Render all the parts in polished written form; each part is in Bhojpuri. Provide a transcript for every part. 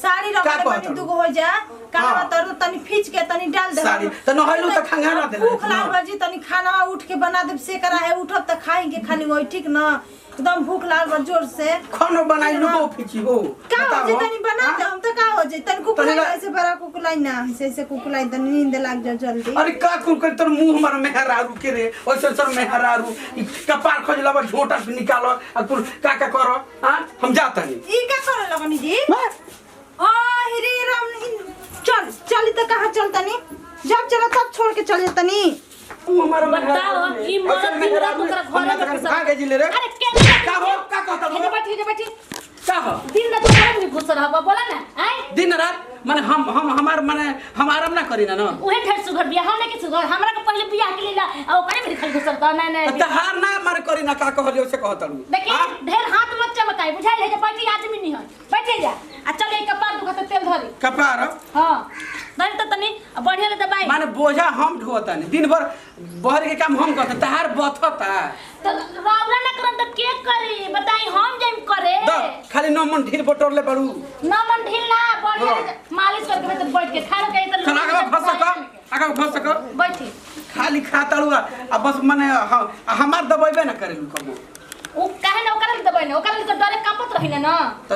साड़ी रख बनी दुगो हो जा कावा तर तनी खींच के तनी डाल दे साड़ी त नहलू त खंगा ना दे भूख लाग बाजी तनी खाना उठ के बना दे से करा है उठब त खाएंगे खाली वही ठीक ना एकदम भूख लाग बा जोर से खानो बनाई लो फिची हो का हो जे तनी बना दे हम त का हो जे तनी कुकुलाई ऐसे बड़ा कुकुलाई ना ऐसे कुकुलाई तनी नींद लाग जा जल्दी अरे का कुकुल तोर मुंह हमर मेहरारू के रे ओसे सर मेहरारू कपार खोजला बा झोटा से निकालो आ तू का करो हां हम जाता नहीं ई का करे लगनी जी ओ हिरे राम चल चली त कहां चलता नी जब चला तब छोड़ के चल जाता नी तू हमारा बताओ ई मरद मेहरा तोरा घर में कहां गई ले रे अरे का हो का कहता हो बैठी का हो दिन रात घर में घुस रहा बोला ना आए दिन रात माने हम हमार माने हम आराम ना करी ना उहे ढेर सुघर बियाह होने के सुघर हमरा के पहले बियाह के लेला आ ओकरे में खाली घुसरता ना ना त हार ना मार करी ना का कहलियो से कहत हूं देखिए ढेर हाथ मत चमकाई बुझाई है जे बैठी आदमी नहीं है बैठे जा आ चल एक कपार दुखा तेल धरी कपार हां नहीं तो तनी बढ़िया ले दबाई माने बोझा हम ढोता नहीं दिन भर बहर के काम हम करते तहार बथता तो रावला ना करन त के करी बताई हम जाइम करे खाली न मन ढील बटोर ले पड़ू न मन ढील ना बढ़िया मालिश करके तो बैठ के खाना कहीं तो खाना आगा फंस सक बैठी खाली खाताड़ू आ बस माने हमार दबाइबे ना करेलू कबो ओ काहे ना ओकरा दबाई ना ओकरा तो डरे कांपत रही ना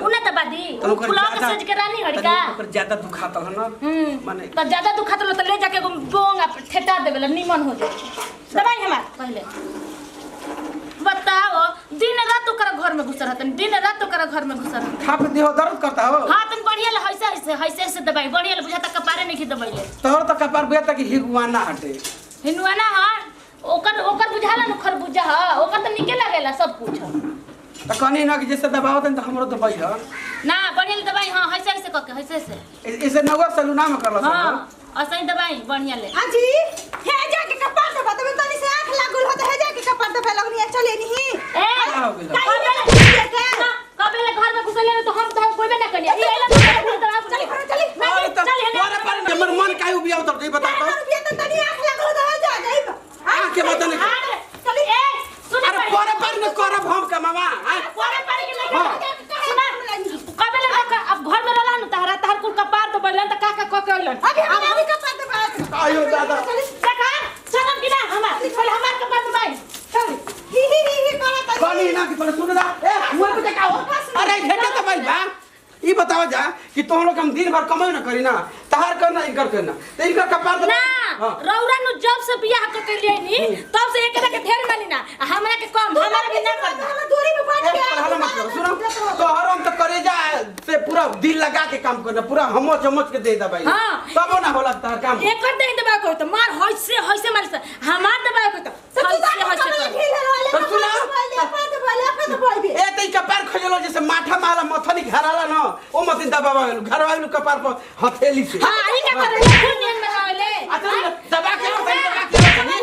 उना दबा दी फुला के सज के रानी हड़का ओकर ज्यादा दुखाता है ना माने तो ज्यादा दुखात तो ले जाके बोंगा ठेटा देबेला निमन हो जाए दबाई हमार पहले बताओ दिन रात ओकरा घर में घुस रहतन दिन रात ओकरा घर में घुस रहतन खाप देह दर्द करता हो हां तन बढ़िया ले ऐसे दबाई बढ़िया ले बुझाता कपारे नहीं की दबाई ले तोहर तो कपार बुझाता कि हिगवाना हटे हिनुआना हां ओकर बुझाला न खरबूजा ह ओकर त निके लागेला सब कुछ त कनी ना कि जैसे दबावत त हमरो दबाई ह ना बढ़िया ले दबाई हां ऐसे कके ऐसे इसे नगर सलूना में करला हां ऐसे ही दबाई बढ़िया ले हाजी हे जाके कपार दबा तबे तनी से आंख लागल हो त हे जाके कपार दबा लगनी चले नहीं ए कबेले घर में घुसले तो हम तो कोई ना करिया ई एला चली पर हमर मन काहे उबियाव त बता तो तनी आंख लागल हो त जा जाई आंख के बता नहीं चली ए सुन अरे पोरे पर न करब हम कमावा पोरे पर के नहीं सुना कबेले अब घर में रहला न तहर कुल कपार तो बलन त का ककलन अभी कपार दबा आयो दादा देखा चलम कि ना हमार पहले हमार कपार दबाई चल ही करत कनी ना कि पर सुन दा ए हुआ पे का हो अरे घेटे त भाई बा ई बताओ जा कि तोह लोग हम दिन भर कमाई ना करी ना तहार करना इनकर करना तो इनका कपार ना रौरा नु जब से बियाह क के लिए नी तब से एक के ढेर मानी ना हमरा के कम हमरा भी ना कर हम दूरी में बैठ के पहला मत करो सुनो तो हरम तो करे जा से पूरा दिल लगा के काम करना पूरा हमो चमच के दे दा भाई तब ना होला तार काम एक कर दे दबा को तो मार होइसे मार से हमार दबा को तो तो सुनो ए तई कपार खजलो जैसे माथा माला मथनी घराला न ओ मत दबावा घर वाले कपार पर हथेली से हां ई का करे फुल नींद में आवेले अच्छा दबा के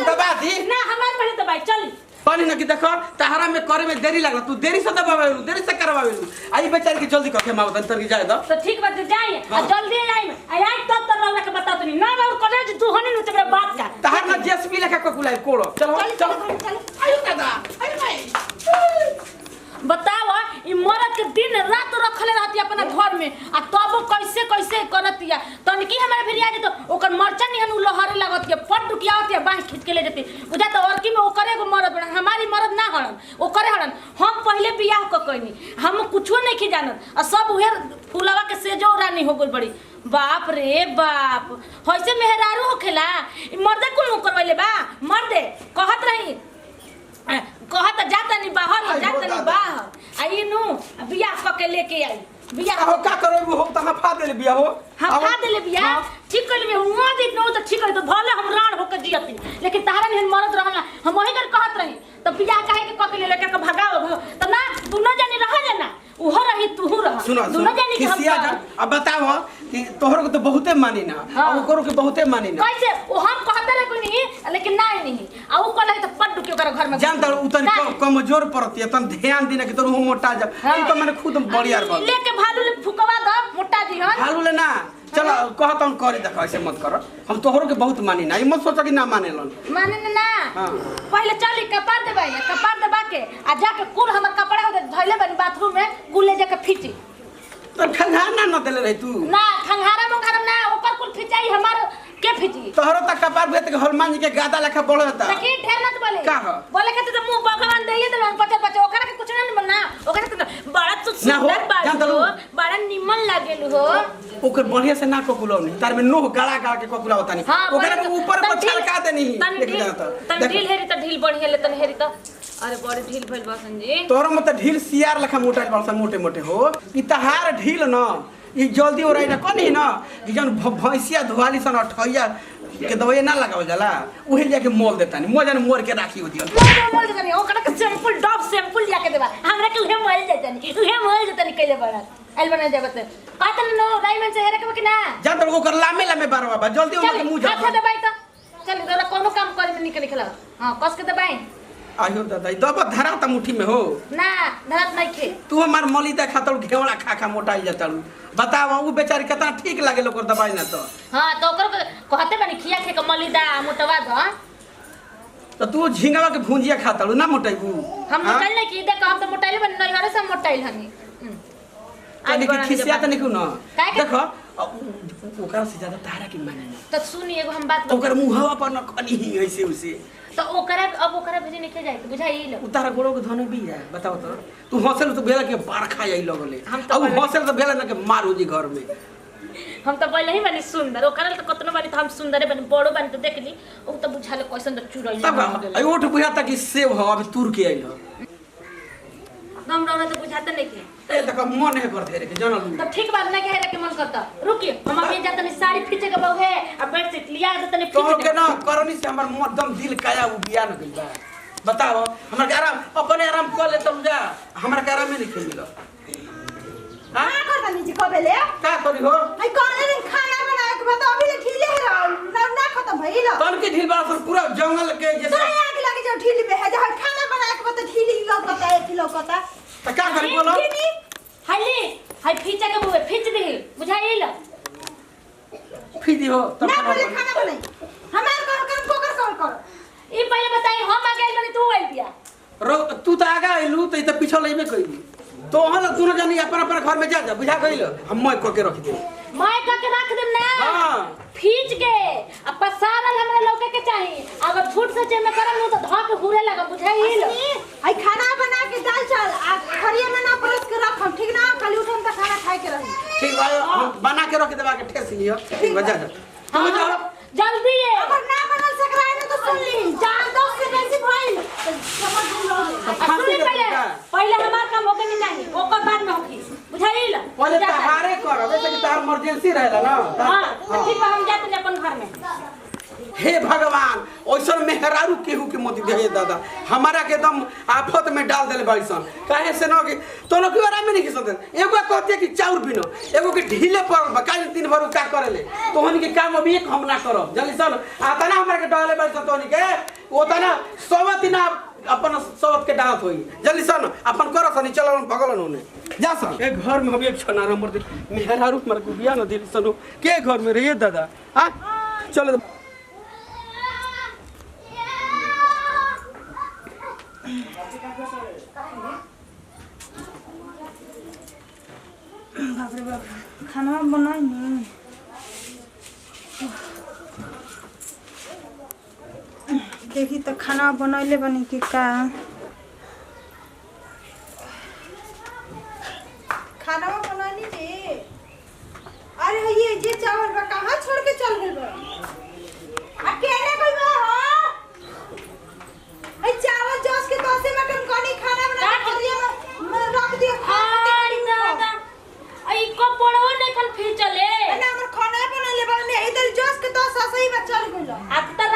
दबा दी ना हमार पहले दबाई चल पानी न कि देखो तहरा में करे में देरी लागला तू देरी से दबावेलू देरी से करवावेलू आई बेचारी के जल्दी कके माव अंतर की जाए दो तो ठीक बात जाए आ जल्दी आई तब तो रौला के बता तनी ना और कॉलेज तू हनी न तेरे बात का तहर न जेसीबी लेके कोकुलाई कोड़ो चलो चलो आयो दादा अरे भाई बताओ ई मरद के दिन रात रखले रहती अपना घर में आ तब कैसे करतिया तनकी हमरा भिरिया जे तो ओकर मरचा निहन लहरे लागत के पट दुकियावत है बाह खींच के ले जते बुझा तो और की में ओकरे को मरद बना हमारी मरद ना हड़न ओकरे हड़न हम पहले बियाह क कइनी हम कुछो नहीं की जानत आ सब उहे फुलावा के सेजो रानी हो गइल बड़ी बाप रे बाप होइसे मेहरारू होखेला ई मर्दे कुल करवैले बा मर्दे कहत रही कहत जाता नहीं बाहर आई नु बियाह क के लेके आई बियाह हो का करबो हो त हफा देले बियाह हो हफा देले बियाह ठीक कर ले हुआ दिन नो त ठीक कर तो भले हम राण होके जियती लेकिन तारा नहीं मरद रहला हम वही कर कहत रही तो बियाह काहे के क के लेके के भगाओ त ना दोनों जनी रह जाना उहो रही तू रह दोनों जनी खिसिया जा अब बताओ कि तोहर को तो बहुते मानी ना और ओकरो के बहुते मानी ना कैसे ओ हम कहत रहे कोई नहीं लेकिन नहीं आ उ कहले त पड्डू के ओकर घर में जान त उतन कमजोर पड़ती है तन ध्यान देना कि तोर हो मोटा जा ई तो मैंने खुद बढ़िया कर लेके भालू ले फुकवा द मोटा जी हन भालू ले ना चलो कहत हम करी देख ऐसे मत कर हम तोहरो के बहुत मानी ना ई मत सोच कि ना मानेलन माने ना पहले चली कपार देबाई कपार दबा के आ जाके कुल हमर कपड़ा धइले बनी बाथरूम में कुल ले जाके फीटी तो खंघाना न देले रही तू ना खंघारा मंगारा ना ओकर कुल खिंचाई हमार के फिजी तोहरो तक कपार भेत के हनुमान जी के गादा लेखा बोलता देखी ढेर मत बोले का हो? बोले के तो मुंह भगवान देले तो पचर पचर ओकरा के कुछ ना बनना ओकरा के तो बड़ा तो ना हो, सुंदर जान बात तलू। हो बड़ा निमन लागेल हो ओकर बढ़िया से ना कोकुलौनी तार में नोह गला गला के कोकुला होता नहीं हाँ, ओकरा बड़ा के ऊपर तन पर ढील- छलका देनी तन देख ढील- जाता तन ढील हेरी तो ढील बढ़िया ले तन हेरी तो अरे बड़ी ढील भइल बा संजी तोहरो मत ढील सियार लखा मोटा बड़सा मोटे मोटे हो ई तहार ढील न ई जल्दी ओराई ना कोनी न ई जन भैंसिया धोवाली सन अठैया के दवाई ना लगावल जाला उहे जाके मोल देता नहीं मोजन मोर के राखी हो दियो मोल जतनी ओकरा के सैंपल डॉप सैंपल जाके देबा हमरा के उहे मोल जतनी उहे मोल जतनी कइले बड़ा एल बना देबत कातन नो डायमंड से हेरे के ना जान तो ओकर लामे लामे बारवा बा जल्दी ओकर मुंह जा हाथ दबाई तो चल तोरा कोनो काम करे में निकल निकला हां कस के दबाई आयो दादा ई दबा धरा त मुट्ठी में हो ना धरत नहीं खे तू हमार मली देखा तो घेवड़ा खा खा मोटाई जातालू बताव ऊ बेचारी कितना ठीक लागे ओकर दवाई ना तो हां तो ओकर कहते बनी खिया खे के मलिदा मोटवा द तो तू झिंगवा के भुंजिया खातालू ना मोटाइबू हम मोटाइल नहीं की देख हम तो मोटाइल बन नहीं हरे से मोटाइल हनी तनी के खिसिया त निकू न काहे के- देखो ओकरा से ज्यादा तारा के माने तो सुनी एगो हम बात ओकर मुंहवा पर न कनी ही ऐसे उसे तो ओकरा अब ओकरा भेजे नहीं जाए तो बुझाई लो उतारा गोड़ो के धन भी है बताओ तो तू हंसल तो बेला के बार खा जाई लगले हम तो अब पहले- हंसल तो बेला न के मार हो जी घर में हम तो पहले ही बनी सुंदर ओकरा तो कतनो बनी तो हम सुंदर बनी बड़ो बनी तो देख ली उ तो बुझा ले कैसन तो चुरई तब आई ओठ बुझा तक कि सेव हो अब तुर के आइल हम रोना तो बुझाते नहीं के ए देखो मन है कर दे के जानल तो ठीक बात ना कहे के मन करता रुकिए हम अभी जाते नहीं साड़ी खींचे के बहु है अब बेड से लिया देते नहीं तो खींच के दे ना करनी से हमर एकदम दिल काया उ बिया न गइल बा बताओ हमरा के आराम अपने आराम कर ले तुम जा हमरा के आराम नहीं खेल मिलो हां का करता नीचे कबेले का करी हो आई कौन दिन खाना बनाए के बाद अभी ले ढीले है ना खत्म भइल तन के ढील बार पूरा जंगल के तो जैसे आग लगे जो ढीली में है जहाँ खाना बनाए के बाद ढीली लौकता है कि लौकता त का करी बोलो हाली हाय खींचे के बहु खींच दे बुझाई लो फिदी हो तब ना खाना बोले बनी। खाना बनाई हमार कर कोकर कर ई पहले बताई हम आ गइल बनी तू आइल दिया रो तू तो आगा आइलू तो त पीछे लेबे कइली तो हल दोनों जनी अपन अपन घर में जा बुझा गइल हम मैं को के रख दे मैं का के रख देम ना हां खींच के अब पसारल हमरा लौके के चाहिए अगर झूठ से जे में करम नु तो धा के हुरे लगा बुझाई लो आई खाना बना के दाल चावल आ खरिया में ना परोस के रखम ठीक ना खाली उठम त खाना खाए के रही ठीक भाई हम बना के रख देबा के ठेस लियो ठीक बजा जा हाँ, तू जा जल्दी है अगर ना बनल सकराए ना तो सुन ली जान 10 से बेसी भइल तो समझ लो सुनी पहले पहले हमार काम होके नहीं नहीं ओकर बाद में होगी बुझाई लो पहले तहारे कर वैसे कि तार इमरजेंसी रहेला ना हां ठीक बा हम जाते हैं अपन घर में हे भगवान ओइसन मेहरारू केहू के मत दे दादा हमारा के एकदम आफत में डाल देले बाइसन काहे से न कि तोनो के आराम में नहीं किसन एगो कहते कि चाउर बिनो एगो के ढीले पड़ल बा काहे दिन भर का करेले तोहनी के काम अभी एक हम ना करब जल्दी सन आता ना हमरा के डाले बाइसन तोहनी के ओता ना सोवत ना अपन सोवत के डालत होई जल्दी सन अपन करो सनी चलो भगलन होने जा सन ए घर में हम एक छना नंबर दे मेहरारू मर को बिया न दिल सनो के घर में रहिए दादा हां चलो बाप रे बाप खाना बनाई नहीं देखी तो खाना बनैले बनी कि का खाना बनैली जी अरे ये जे चावल बा कहाँ छोड़ के चल गइल बा अकेले गइल बा हो ए चावल जोस के दोसे में कनी खाना बना के खरिया में रख दियो हाय दादा आई को पड़ो नहीं खन फिर चले ना हमर खाना बनैले बा ने इधर जोस के दोस सही में चल गइल अब तक